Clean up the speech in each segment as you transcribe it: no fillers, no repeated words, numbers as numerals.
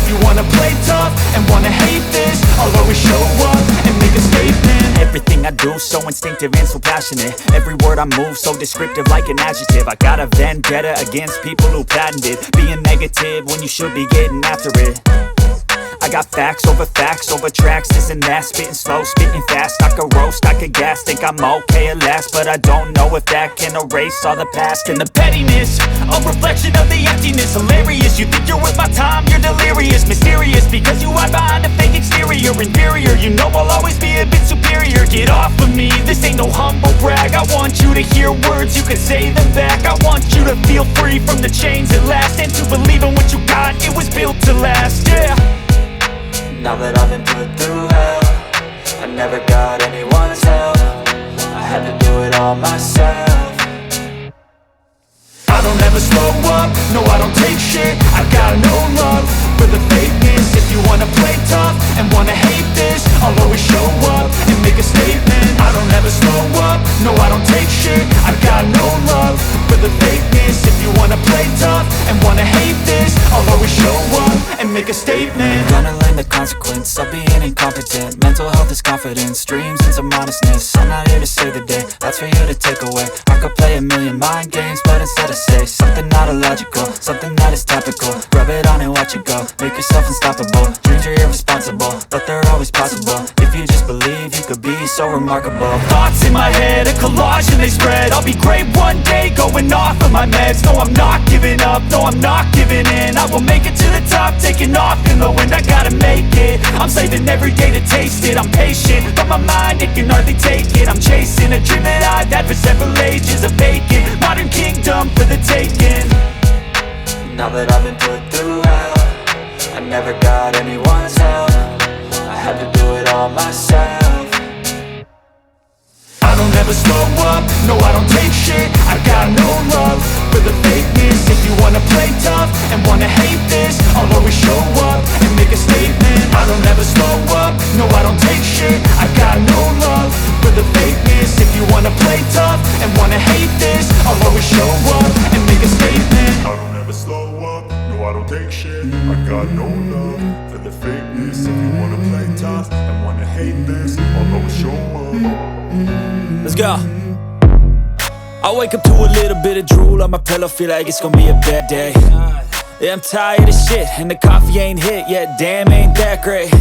If you wanna play tough and wanna hate this, I'll always show up and make a statement. Everything I do so instinctive and so passionate. Every word I move so descriptive like an adjective. I got a vendetta against people who patented being negative when you should be getting after it. I got facts over tracks, this and that. Spitting slow, spitting fast, I could roast, I could gas. Think I'm okay at last, but I don't know if that can erase all the past. And the pettiness, a reflection of the emptiness. Hilarious, you think you're worth my time, you're delirious. Mysterious, because you hide behind a fake exterior. Inferior, you know I'll always be a bit superior. Get off of me, this ain't no humble brag. I want you to hear words, you can say them back. I want you to feel free from the chains at last, and to believe in what you got, it was built to last, yeah. Now that I've been put through hell, I never got anyone's help. I had to do it all myself. I don't ever slow up, no I don't take shit. I got no love for the fakeness. If you wanna play tough and wanna hate this, I'll always show up and make a statement. I don't ever slow up, no I don't take shit. I got no love for the fakeness. If you wanna play tough and wanna hate this, I'll always show up and make a statement. Gonna learn the consequence of being incompetent. Mental health is confidence, dreams and some honestness. I'm not here to save the day, that's for you to take away. I could play a million mind games, but instead I say something not illogical, something that is topical. Rub it on and watch it go, make yourself unstoppable. Dreams are irresponsible, but they're always possible. If you just believe, you could be so remarkable. Thoughts in my head, a collage and they spread. I'll be great one day, going off of my meds. No, I'm not giving up, no, I'm not giving in. I will make it to the top, taking off in the wind. I gotta make it, I'm saving every day to taste it. I'm patient, but my mind, it can hardly take it. I'm chasing a dream that I've had for several ages. A vacant, modern kingdom for the taking. Now that I've been put through hell, I never got anyone's help. I had to do it all myself. I don't ever slow up, no I don't take shit. I got no love for the fakeness. If you wanna play tough and wanna hate this, I'll always show up and make a statement. I don't ever slow up, no I don't take shit. I got no love for the fakeness. If you wanna play tough and wanna hate this, I'll always show up and make a statement. I don't ever slow up, no I don't take shit. I got no love for the fakeness. If you wanna play tough and wanna hate this, I'll always show up. Let's go. I wake up to a little bit of drool on my pillow, feel like it's gonna be a bad day. Yeah, I'm tired of shit, and the coffee ain't hit yet, damn ain't that great.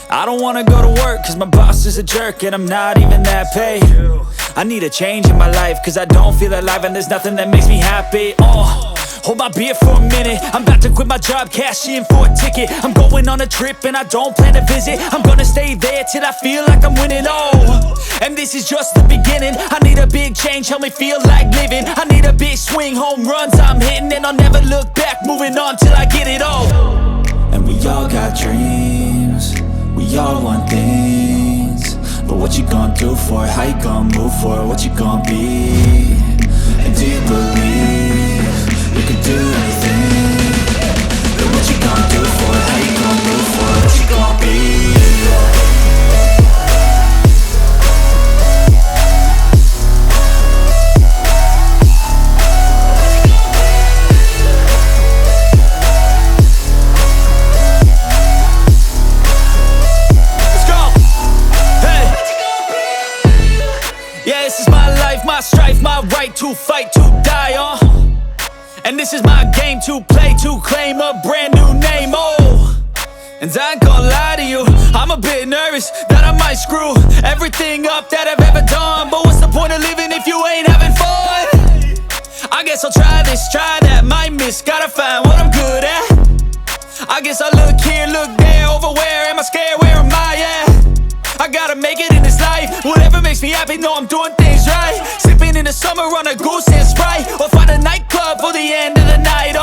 I don't wanna go to work, cause my boss is a jerk, and I'm not even that paid. I need a change in my life, cause I don't feel alive, and there's nothing that makes me happy. Hold my beer for a minute, I'm about to quit my job, cash in for a ticket. I'm going on a trip and I don't plan to visit. I'm gonna stay there till I feel like I'm winning, and this is just the beginning. I need a big change, help me feel like living. I need a big swing, home runs I'm hitting, and I'll never look back, moving on till I get it all. And we all got dreams, we all want things, but what you gonna do for it? How you gonna move for it? What you gonna be? And do you believe you can do anything? But what you gonna do for it? How you gonna move for it? What you gonna be? My strife, my right to fight, to die on. And this is my game to play, to claim a brand new name, And I ain't gonna lie to you, I'm a bit nervous that I might screw everything up that I've ever done. But what's the point of living if you ain't having fun? I guess I'll try this, try that, might miss, gotta find what I'm good at. I guess I look here, look there, over where am I scared, where am I at? I gotta make it in this life, whatever makes me happy, know I'm doing things right. Sipping in the summer on a goose and Sprite, or find a nightclub for the end of the night,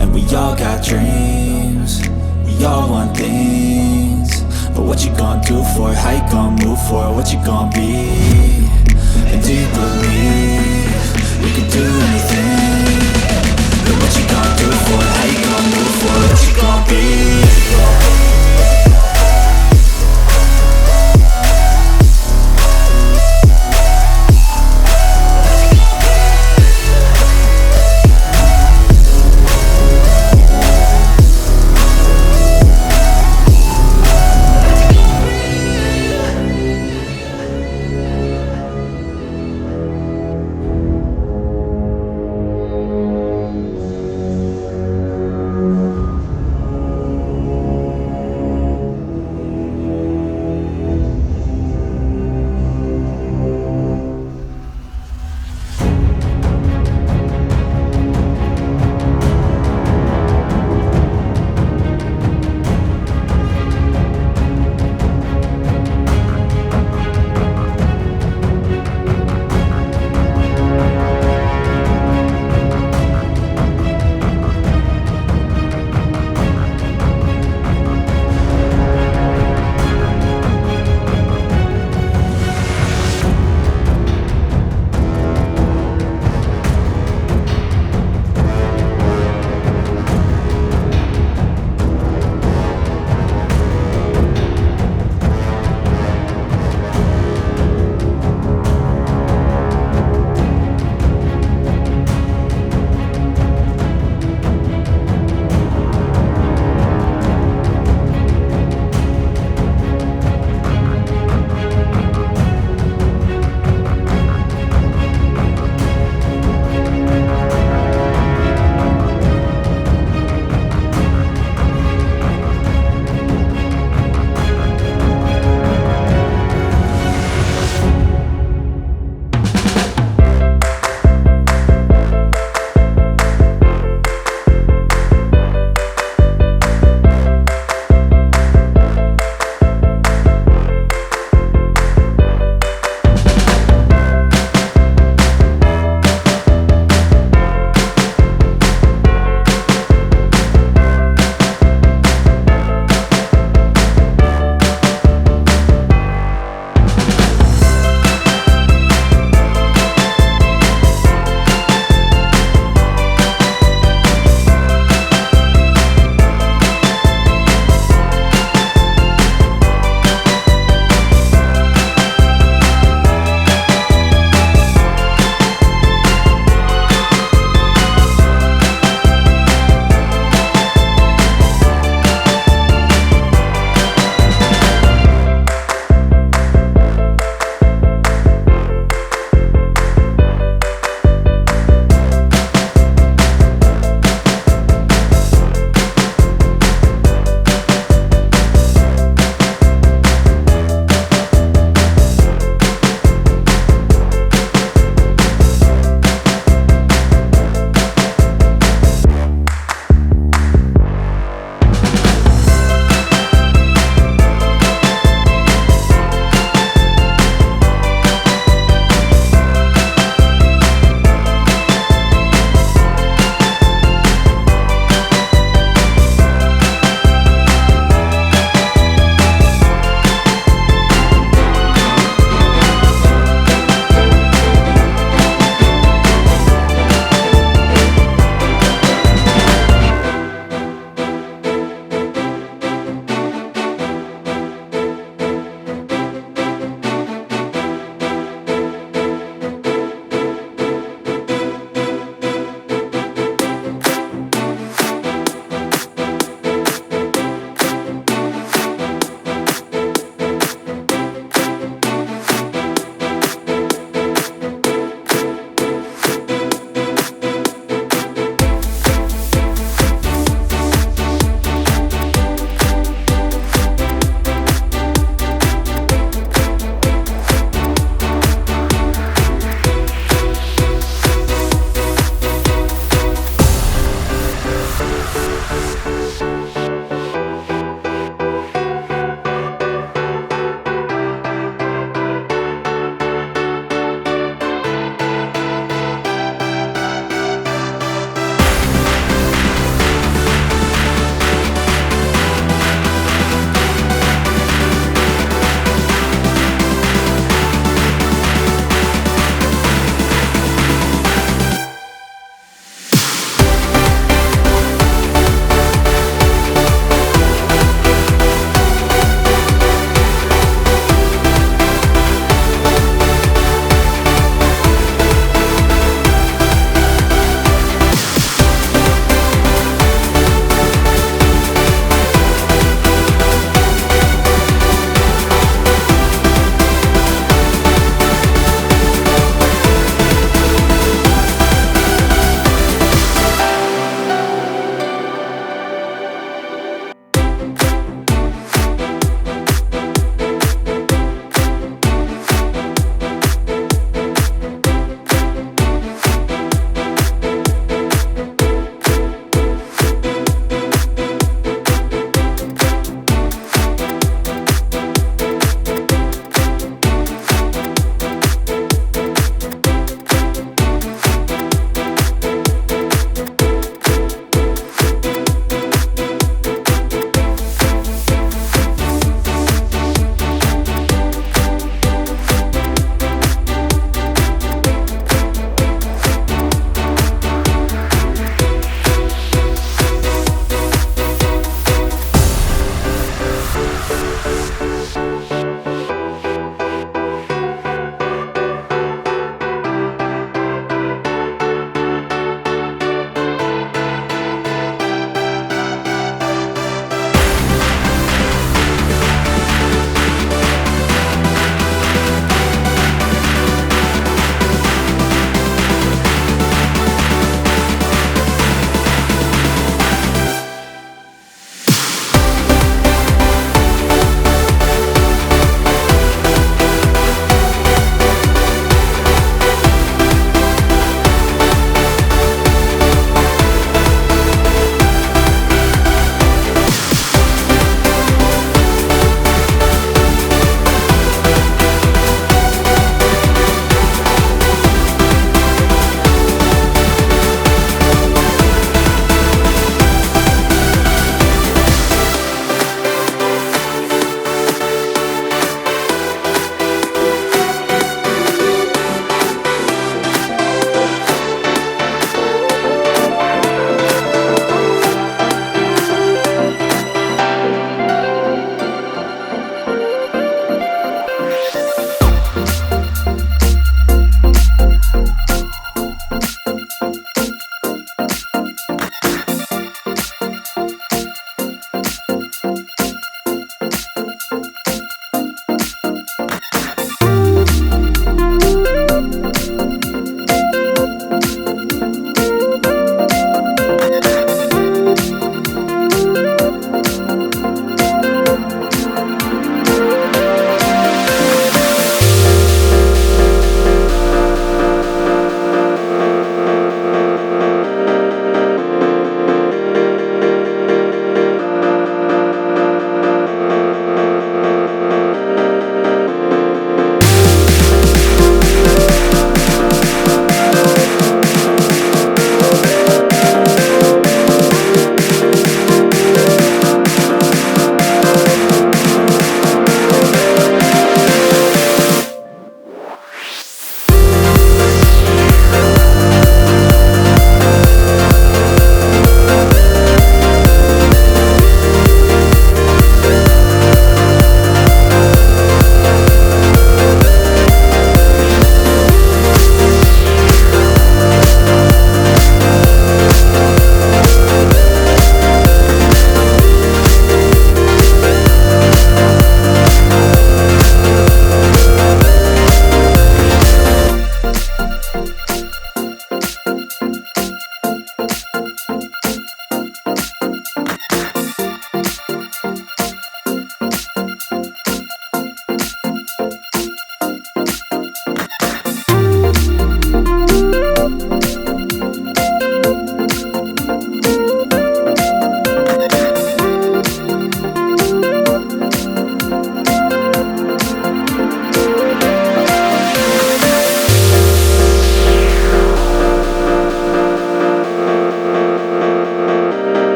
And we all got dreams, we all want things, but what you gonna do for it? How you gonna move for it? What you gonna be? And do you believe you can do anything? But what you gonna do for it? How you gonna move for it? What you gonna be?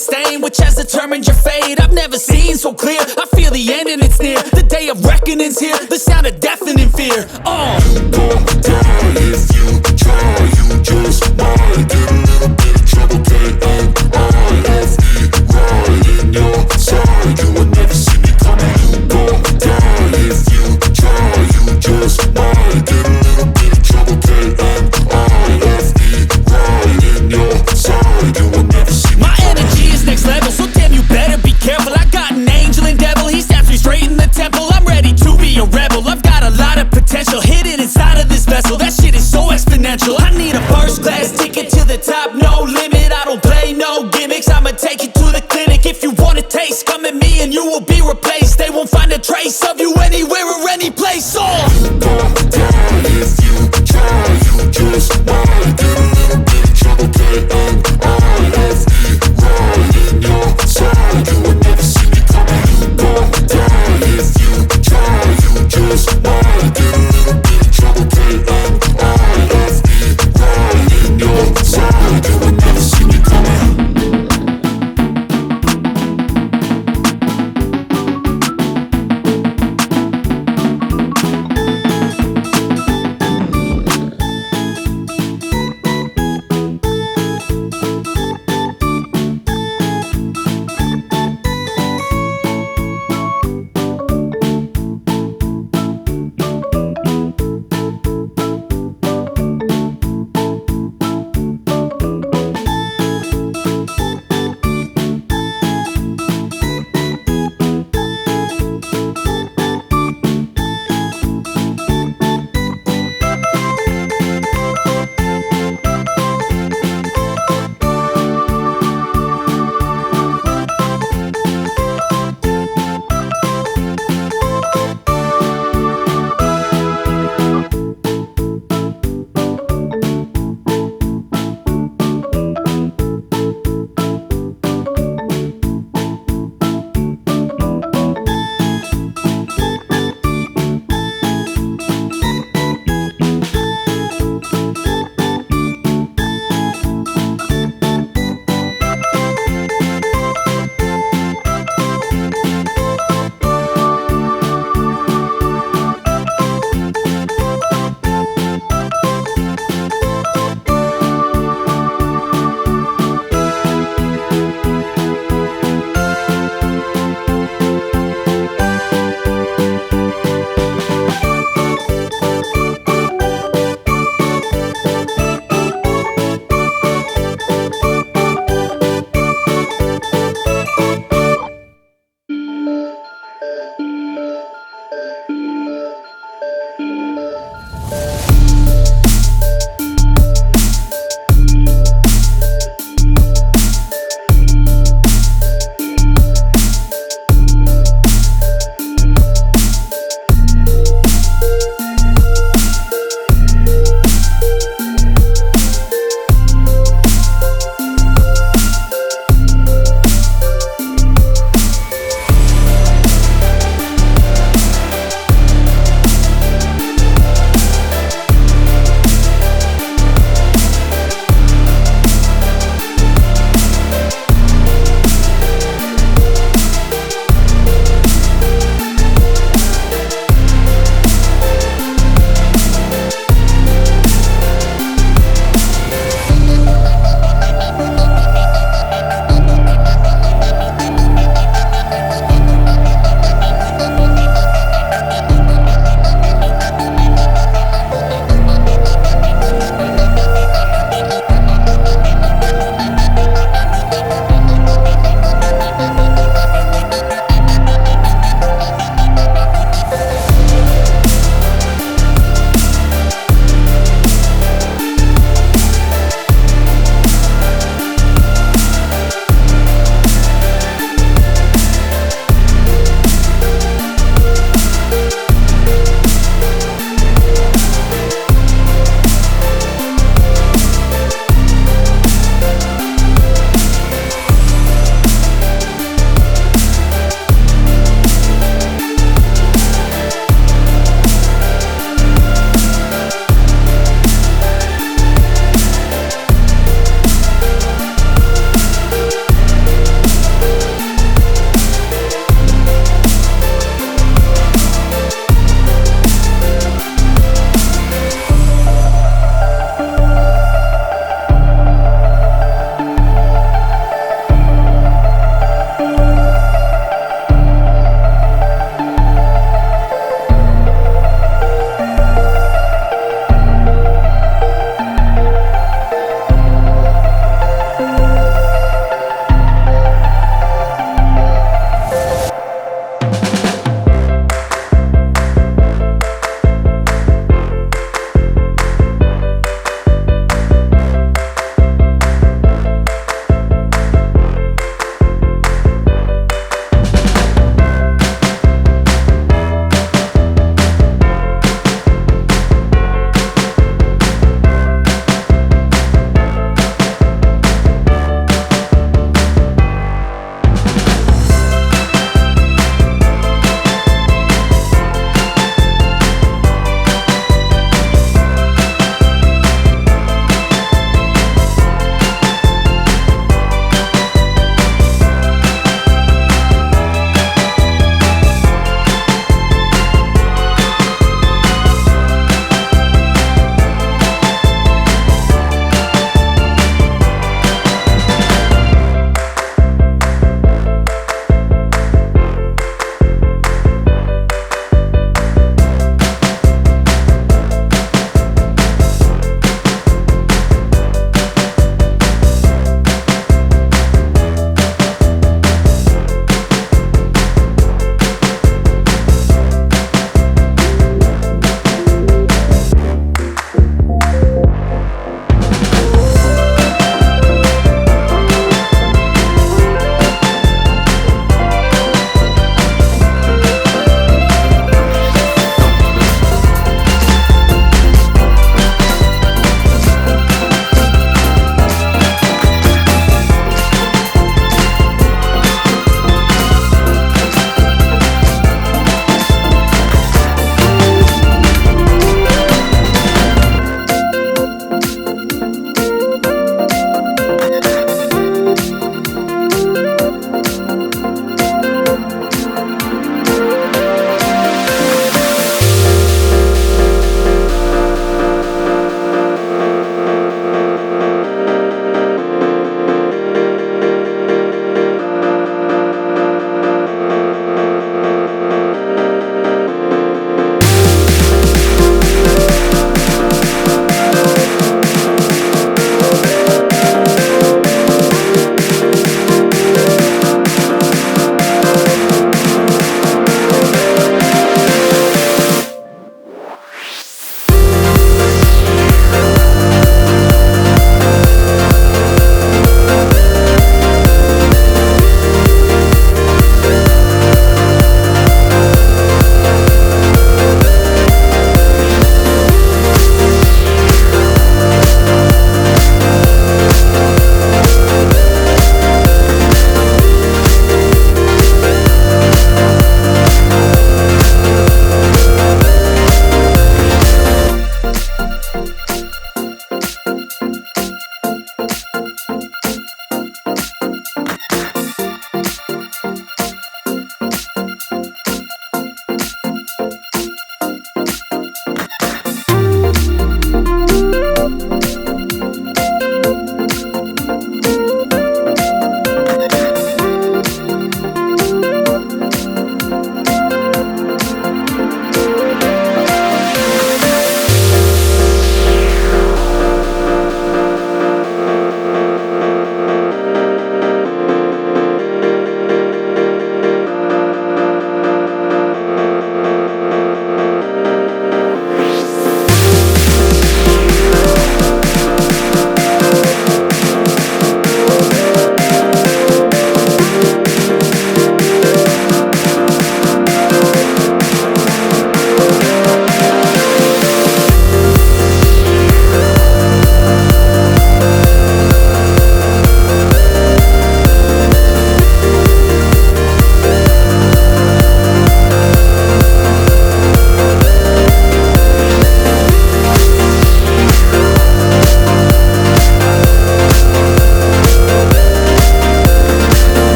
stain which has determined your fate. I've never seen so clear, I feel the end and it's near. The day of reckoning's here, the sound of deafening fear. You gon' die if you try, you just might get a little bit of trouble, K-M-I-F-E, right in your side, you will never see me coming. You gon' die if you try, you just might get a little bit of trouble, K-M-I-F-E, right in your side, you will never see me My coming. energy is next level, so damn you better be careful. I got an angel and devil, he stabs me straight in the temple. I'm ready to be a rebel, I've got a lot of potential hidden inside of this vessel. That shit is so exponential. I need a first class ticket to the top, no limit. I don't play no gimmicks, I'ma take you to the clinic. If you want a taste, come at me and you will be replaced. They won't find a trace of you anywhere or any place. Oh!